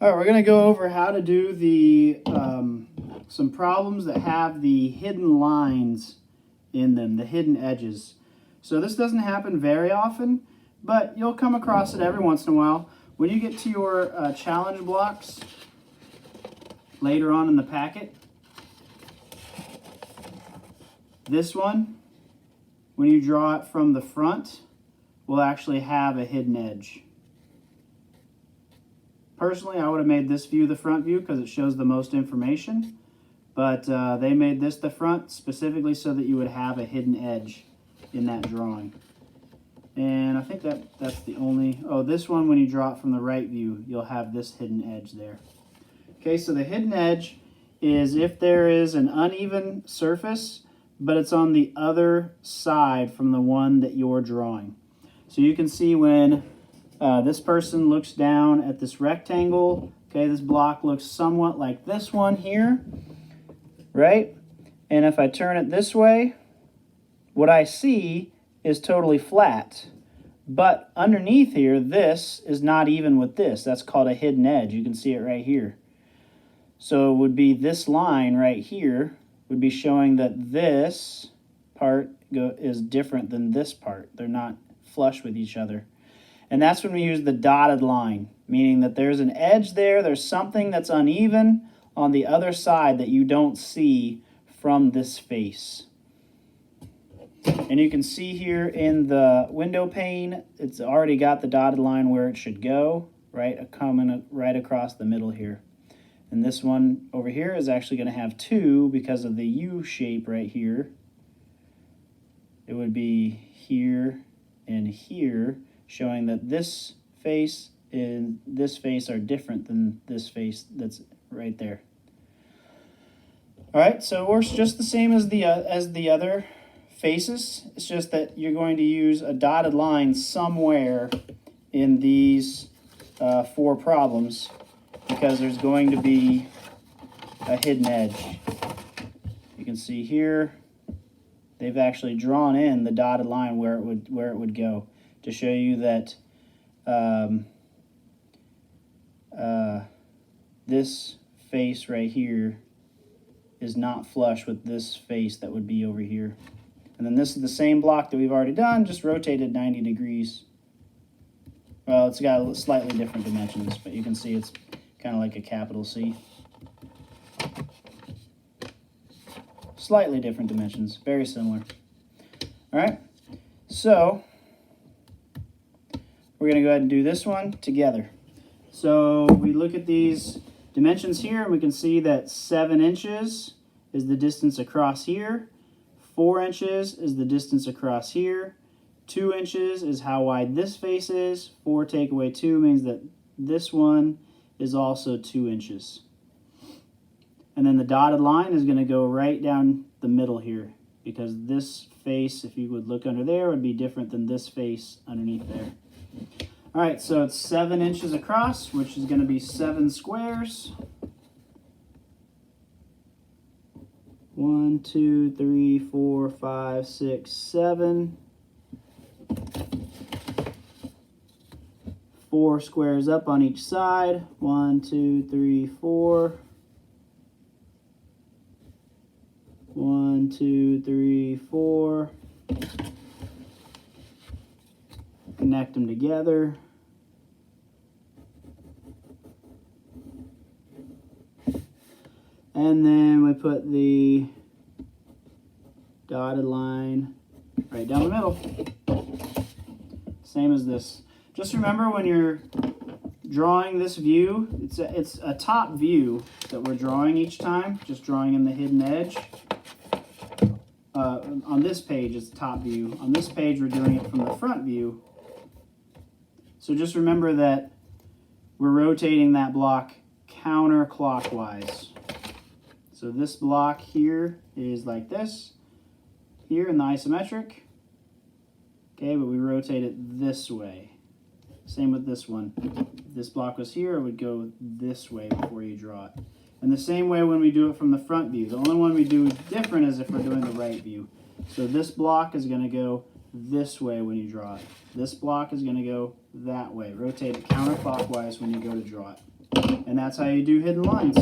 All right, we're going to go over how to do the some problems that have the hidden lines in them, the hidden edges. So this doesn't happen very often, but you'll come across it every once in a while. When you get to your challenge blocks later on in the packet, this one, when you draw it from the front, will actually have a hidden edge. Personally, I would have made this view the front view because it shows the most information, but they made this the front specifically so that you would have a hidden edge in that drawing. And I think that's the only, this one, when you draw it from the right view, you'll have this hidden edge there. Okay, so the hidden edge is if there is an uneven surface, but it's on the other side from the one that you're drawing. So you can see when this person looks down at this rectangle, okay, this block looks somewhat like this one here, right? And if I turn it this way, what I see is totally flat. But underneath here, this is not even with this. That's called a hidden edge. You can see it right here. So it would be this line right here would be showing that this part is different than this part. They're not flush with each other. And that's when we use the dotted line, meaning that there's an edge there, there's something that's uneven on the other side that you don't see from this face. And you can see here in the window pane, it's already got the dotted line where it should go, right, coming right across the middle here. And this one over here is actually going to have two because of the U shape right here. It would be here and here, showing that this face and this face are different than this face that's right there. All right, so it works just the same as the other faces. It's just that you're going to use a dotted line somewhere in these 4 problems because there's going to be a hidden edge. You can see here they've actually drawn in the dotted line where it would go to show you that this face right here is not flush with this face that would be over here. And then this is the same block that we've already done, just rotated 90 degrees. Well, it's got slightly different dimensions, but you can see it's kind of like a capital C. Slightly different dimensions, very similar. All right, so we're going to go ahead and do this one together. So we look at these dimensions here, and we can see that 7 inches is the distance across here. 4 inches is the distance across here. 2 inches is how wide this face is. 4 take away 2 means that this one is also 2 inches. And then the dotted line is going to go right down the middle here, because this face, if you would look under there, would be different than this face underneath there. All right, so it's 7 inches across, which is going to be 7 squares. 1, 2, 3, 4, 5, 6, 7. 4 squares up on each side. 1, 2, 3, 4. 1, 2, 3, 4. Connect them together. And then we put the dotted line right down the middle. Same as this. Just remember when you're drawing this view, it's a top view that we're drawing each time, just drawing in the hidden edge. On this page, it's the top view. On this page, we're doing it from the front view. So just remember that we're rotating that block counterclockwise. So this block here is like this, here in the isometric. Okay, but we rotate it this way. Same with this one. If this block was here, it would go this way before you draw it. And the same way when we do it from the front view. The only one we do different is if we're doing the right view. So this block is going to go this way when you draw it. This block is going to go that way. Rotate it counterclockwise when you go to draw it. And that's how you do hidden lines.